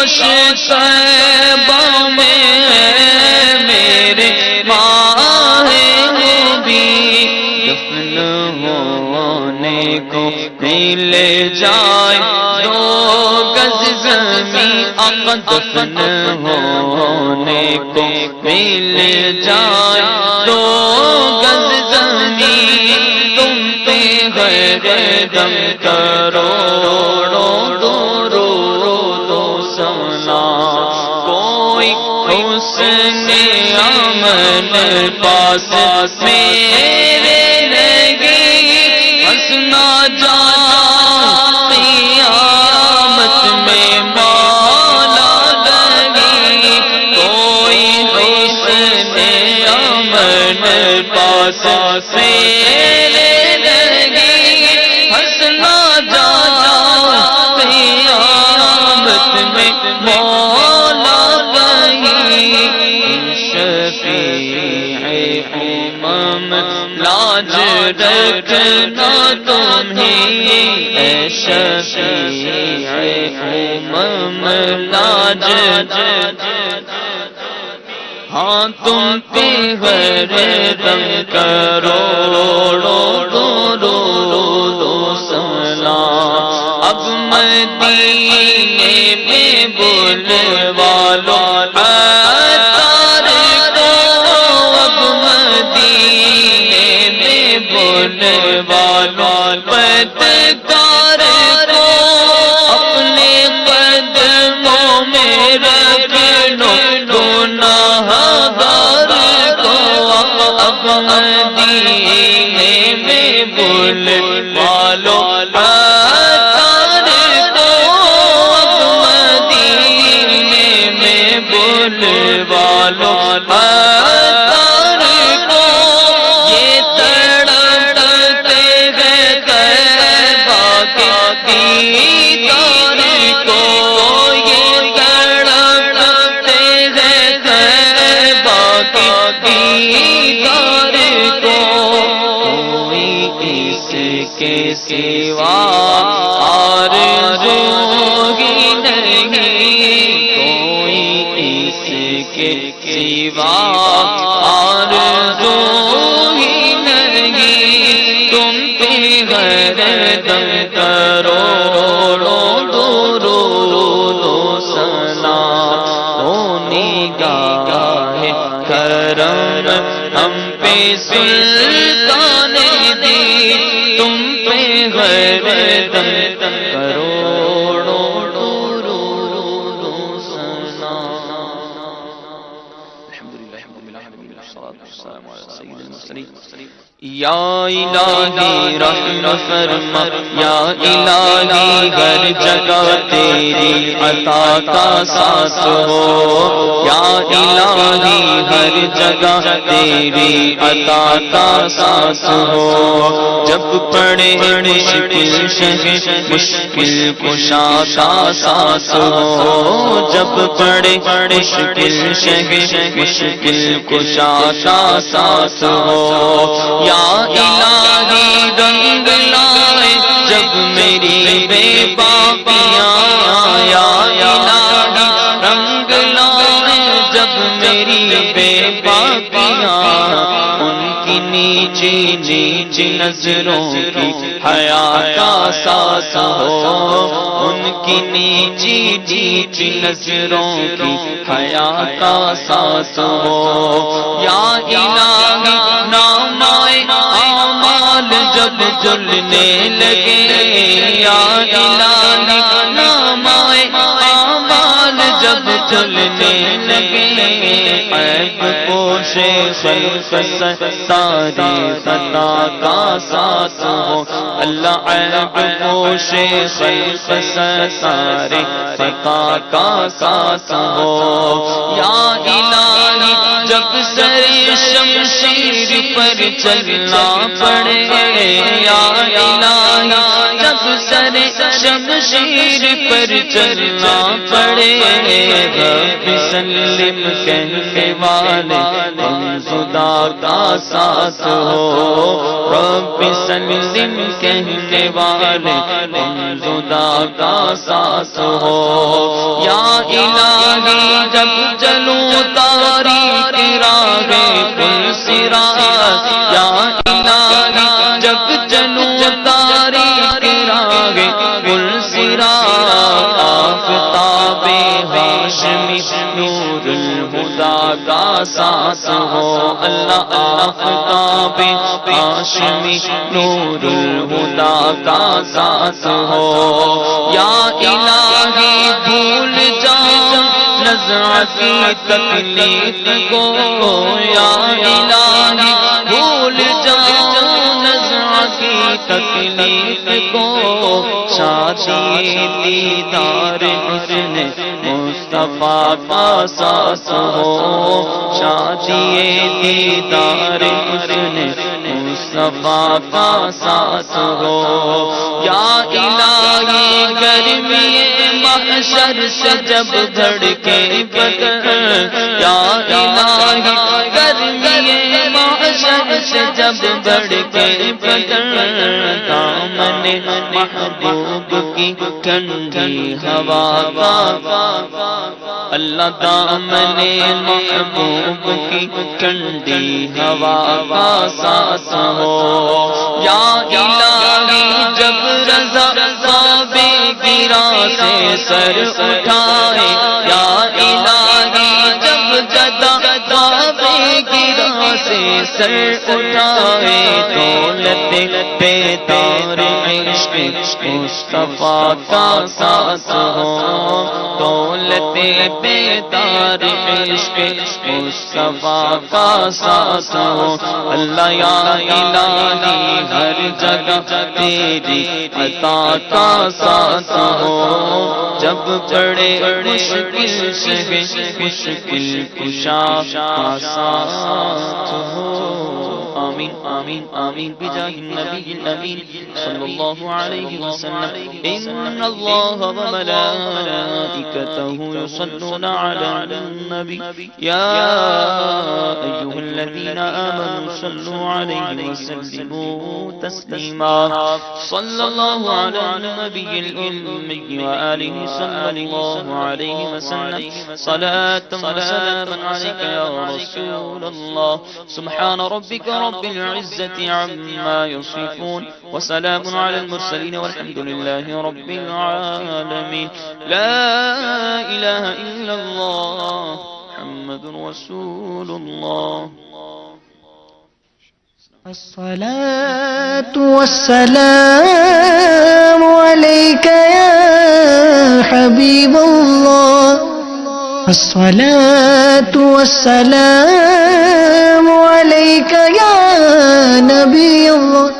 کاش طیبہ میں میرے ماہ وہ بھی دفن ہونے کو مل جائے دو گز زمین آقا دفن ہونے کو مل جائے دو گز زمین تم پہ غیر دم کروڑوں درود و ثنا کوئی حسن امن پاس میرے لگی ہنسنا جانا قیامت میں مولا لگی کوئی حسن امن پاس میرے لگی ہنسنا جانا قیامت میں مولا لگی شفیع امم لاج رکھنا تمہیں اے شفیع امم لاج ہاں تم پہ غیر دم کروڑوں درود و سلام اب مدینے میں بلوا لو عطار کو اب مدینے میں بلوا لو بدکار کو اپنے قدموں میں رکھ لو گناہ گار کو اب مدینے میں بلوا لو عطار کو اب مدینے میں بلوا لو عطار کو یہ تڑپتے ہیں طیبہ کے دیدار کو یہ تڑپتے ہیں طیبہ کے دیدار کو کوئی اس کے سوا آرزو ہی نہیں کوئی اس کے سوا آرزو ہی نہیں تم پہ غیر دم کروڑوں درود و سلام او نگاہ کرم ہم پہ سلطان دی تم پہ غیر دم کروڑوں درود و سلام الحمدللہ رب العالمین والصلاة والسلام علی سید المرسلین یا الہی رحم فرما یا الہی ہر جگہ تیری عطا کا ساتھ ہو یا الہی ہر جگہ تیری عطا کا ساتھ ہو جب پڑے مشکل شہ مشکل کشا کا ساتھ ہو جب پڑے مشکل شہ مشکل کشا کا ساتھ ہو یا الہی رنگ لائے جب میری بے باقیاں یا الہی رنگ لائے جب میری بے باقیاں ان کی نیچی نیچی نظروں کی حیا کا ساتھ ہو ان کی نیچی نیچی نظروں کی حیا کا ساتھ ہو یا الہی نام اعمال جب جلنے لگے یا الہی نام اعمال جب جلنے لگے عیب پوش خلق سارے خطا کا ساتھ ہو اللہ عیب پوش خلق سارے خطا کا ساتھ ہو یا الہی جب سر شمشیر پر چلنا پڑے یا الہی جب سر شمشیر پر چلنا پڑے رب سلم کہنے والے ہم خدا کا ساتھ ہو رب سلم کہنے والے ہم خدا کا ساتھ ہو یا الہی جب چلوں تاریک راہ پل صراط، یا الہی جب چلوں تاریک راہ پل صراط، آفتاب ہاشمی نور الہدیٰ کا ساتھ ہو اللہ، آفتاب ہاشمی نور الہدیٰ کا ساتھ ہو، یا الہی بھول جاؤں نزع کی تکلیف کو، یا الہی بھول جاؤں نزع کی تکلیف کو، شادی دیدار حسن مصطفیٰ کا ساتھ ہو، شادی دیدار حسن مصطفیٰ کا ساتھ ہو، یا الہی گرمی محشر سے جب دھڑکے بدن، یا الہی گرمی محشر سے جب دھڑکے بدن، دامن محبوب کی ٹھنڈی ہوا کا اللہ، دامن محبوب کی ٹھنڈی ہوا کا ساتھ ہو، یا الہی جب رضا کعبے گرا سے سر اٹھائے، یا الہی جب جدا کعبے گرا سے سر اٹھائے، دولت بیدار عشق مصطفیٰ کا ساتھ ہو، دولت بیدار عشق مصطفیٰ کا ساتھ ہو اللہ، یا الہی ہر جگہ تیری عطا کا ساتھ ہو، جب بڑے مشکل سے مشکل کشا کا ساتھ ہو، آمین آمین آمین بجاہ النبی الامین صلی اللہ علیہ وسلم، ان اللہ وملائکتہ یصلون علی النبی یا ایھا الذین آمنوا صلوا علیہ وسلموا تسلیما، صلی اللہ علی النبی الأمی وآلہ صلی اللہ علیہ وسلم، صلاة وسلاما علیک یا رسول اللہ، سبحان ربک رب العزة عما يصفون وسلام على المرسلين والحمد لله رب العالمين، لا إله إلا الله محمد رسول الله. الصلاة والسلام عليك يا حبيب الله، الصلاة والسلام عليك يا نبي الله.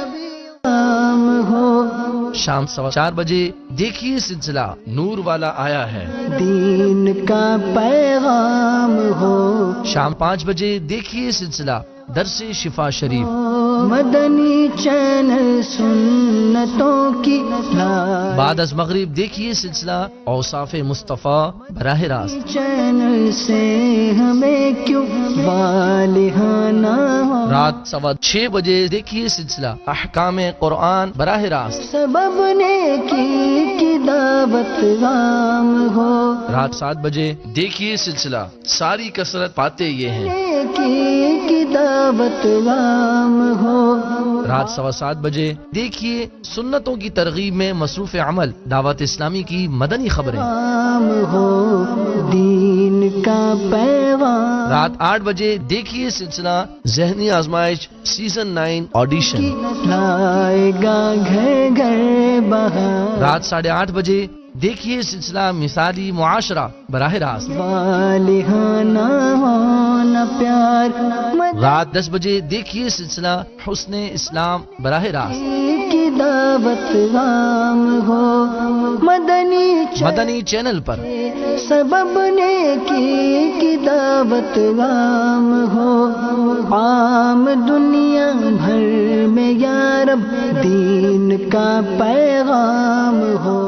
شام 4:15 بجے دیکھیے سلسلہ نور والا آیا ہے، دین کا پیغام ہو، شام 5 بجے دیکھیے سلسلہ درس شفا شریف، مدنی چینل سنتوں کی بعد از مغرب دیکھیے سلسلہ اوصاف مصطفیٰ براہ راست، چینل سے ہمیں کیوں والہانہ ہو، رات 6:15 بجے دیکھیے سلسلہ احکام قرآن براہ راست، سبب نیکی کی دعوت عام ہو، رات 7 بجے دیکھیے سلسلہ ساری کثرت پاتے یہ ہیں، نیکی کی دعوت عام ہو، رات 7:15 بجے دیکھیے سنتوں کی ترغیب میں مصروف عمل دعوت اسلامی کی مدنی خبریں، عام ہو دین کا پیغام، رات 8 بجے دیکھیے سلسلہ ذہنی آزمائش سیزن 9 آڈیشن، لائے گا گھر گھر بہار، رات 8:30 بجے دیکھیے سلسلہ مثالی معاشرہ براہ راست، والہانہ ہونا پیار، رات 10 بجے دیکھیے سلسلہ حسن اسلام براہ راست، کی دعوت عام ہو، مدنی چینل پر، سبب نیکی کی دعوت عام ہو، عام دنیا بھر میں یا رب دین کا پیغام ہو،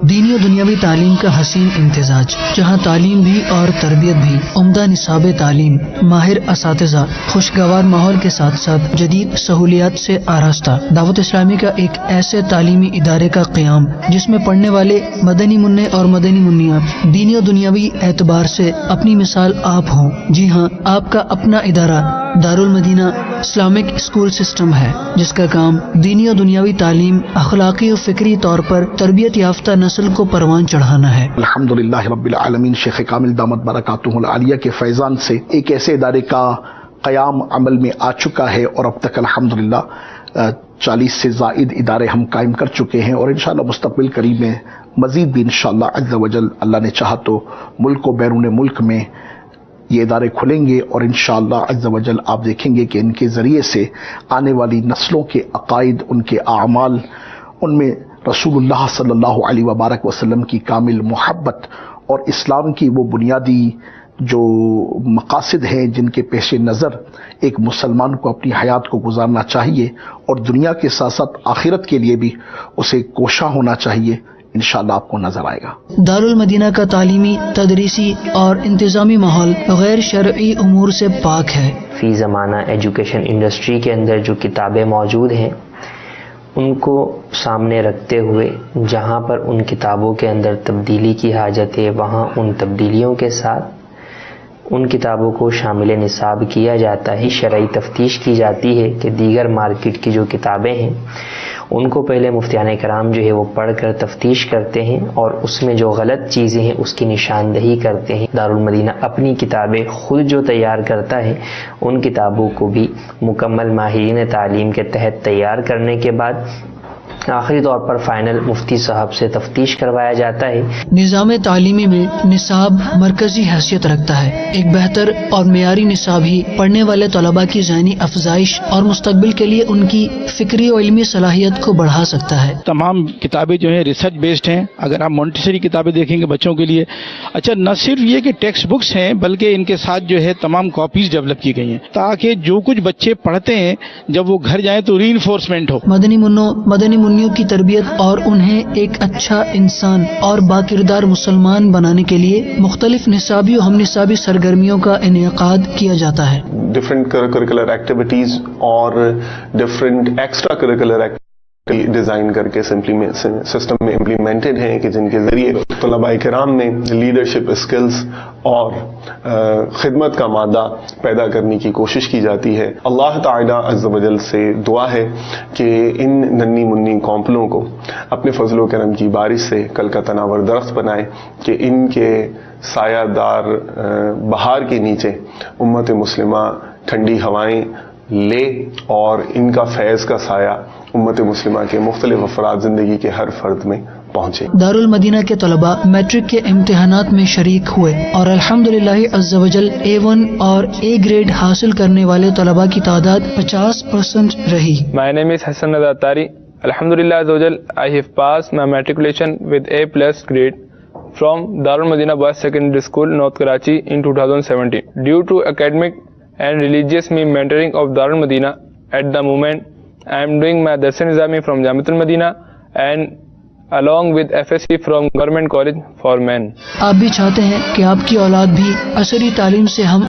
دینی و دنیاوی تعلیم کا حسین امتزاج، جہاں تعلیم بھی اور تربیت بھی عمدہ نصاب تعلیم، ماہر اساتذہ، خوشگوار ماحول کے ساتھ ساتھ جدید سہولیات سے آراستہ دعوت اسلامی کا ایک ایسے تعلیمی ادارے کا قیام جس میں پڑھنے والے مدنی منع اور مدنی منیاں دینی و دنیاوی اعتبار سے اپنی مثال آپ ہوں۔ جی ہاں، آپ کا اپنا ادارہ دارالمدینہ اسلامک اسکول سسٹم ہے، جس کا کام دینی و دنیاوی تعلیم، اخلاقی و فکری طور پر تربیت یافتہ نسل کو پروان چڑھانا ہے۔ الحمدللہ رب العالمین، شیخ کامل دامت برکاتہ العالیہ کے فیضان سے ایک ایسے ادارے کا قیام عمل میں آ چکا ہے، اور اب تک الحمدللہ 40 سے زائد ادارے ہم قائم کر چکے ہیں، اور انشاءاللہ مستقبل قریب میں مزید بھی انشاءاللہ عز و جل اللہ نے چاہا تو ملک و بیرون ملک میں یہ ادارے کھلیں گے، اور انشاءاللہ عز و جل آپ دیکھیں گے کہ ان کے ذریعے سے آنے والی نسلوں کے عقائد، ان کے اعمال، ان میں رسول اللہ صلی اللہ علیہ وبارک وسلم کی کامل محبت اور اسلام کی وہ بنیادی جو مقاصد ہیں جن کے پیش نظر ایک مسلمان کو اپنی حیات کو گزارنا چاہیے، اور دنیا کے ساتھ ساتھ آخرت کے لیے بھی اسے کوشاں ہونا چاہیے، انشاءاللہ آپ کو نظر آئے گا۔ دارالمدینہ کا تعلیمی، تدریسی اور انتظامی ماحول غیر شرعی امور سے پاک ہے۔ فی زمانہ ایجوکیشن انڈسٹری کے اندر جو کتابیں موجود ہیں ان کو سامنے رکھتے ہوئے جہاں پر ان کتابوں کے اندر تبدیلی کی حاجت ہے، وہاں ان تبدیلیوں کے ساتھ ان کتابوں کو شامل نصاب کیا جاتا ہے۔ شرعی تفتیش کی جاتی ہے کہ دیگر مارکیٹ کی جو کتابیں ہیں ان کو پہلے مفتیان کرام جو ہے وہ پڑھ کر تفتیش کرتے ہیں، اور اس میں جو غلط چیزیں ہیں اس کی نشاندہی کرتے ہیں۔ دارالمدینہ اپنی کتابیں خود جو تیار کرتا ہے، ان کتابوں کو بھی مکمل ماہرین تعلیم کے تحت تیار کرنے کے بعد آخری طور پر فائنل مفتی صاحب سے تفتیش کروایا جاتا ہے۔ نظام تعلیمی میں نصاب مرکزی حیثیت رکھتا ہے۔ ایک بہتر اور معیاری نصاب ہی پڑھنے والے طلباء کی ذہنی افزائش اور مستقبل کے لیے ان کی فکری و علمی صلاحیت کو بڑھا سکتا ہے۔ تمام کتابیں جو ہیں ریسرچ بیسڈ ہیں۔ اگر آپ مونٹیسری کتابیں دیکھیں گے بچوں کے لیے، اچھا نہ صرف یہ کہ ٹیکسٹ بکس ہیں بلکہ ان کے ساتھ جو ہے تمام کاپیز ڈیولپ کی گئی ہیں تاکہ جو کچھ بچے پڑھتے ہیں جب وہ گھر جائیں تو ری انفورسمنٹ ہو۔ مدنی منوں کی تربیت اور انہیں ایک اچھا انسان اور باکردار مسلمان بنانے کے لیے مختلف نصابی و ہم نصابی سرگرمیوں کا انعقاد کیا جاتا ہے۔ ڈفرینٹ کریکولر ایکٹیویٹیز اور different extra curricular activities design کر کے سسٹم میں امپلیمنٹڈ ہیں کہ جن کے ذریعے طلباء کرام میں لیڈرشپ اسکلز اور خدمت کا مادہ پیدا کرنے کی کوشش کی جاتی ہے۔ اللہ تعالی عز و جل سے دعا ہے کہ ان ننھی منی کونپلوں کو اپنے فضل و کرم کی بارش سے کل کا تناور درخت بنائے کہ ان کے سایہ دار بہار کے نیچے امت مسلمہ ٹھنڈی ہوائیں لے، اور ان کا فیض کا سایہ امت مسلمہ کے مختلف افراد زندگی کے ہر فرد میں پہنچے۔ دارالمدینہ کے طلباء میٹرک کے امتحانات میں شریک ہوئے، اور الحمدللہ عز و جل A1 اور A گریڈ حاصل کرنے والے طلباء کی تعداد 50% رہی۔ My name is Hassan Reza Attari. Alhamdulillah azza wa jal, I have passed my matriculation with A+ grade from Darul Madina Boys Secondary School, North Karachi in 2017. Due to academic and religious mentoring of Darul Madina, at the moment I am doing my Darsan Nizami from Jamiatul Madina and along with FSC from Government College for Men. آپ بھی چاہتے ہیں کہ آپ کی اولاد بھی عصری تعلیم سے ہم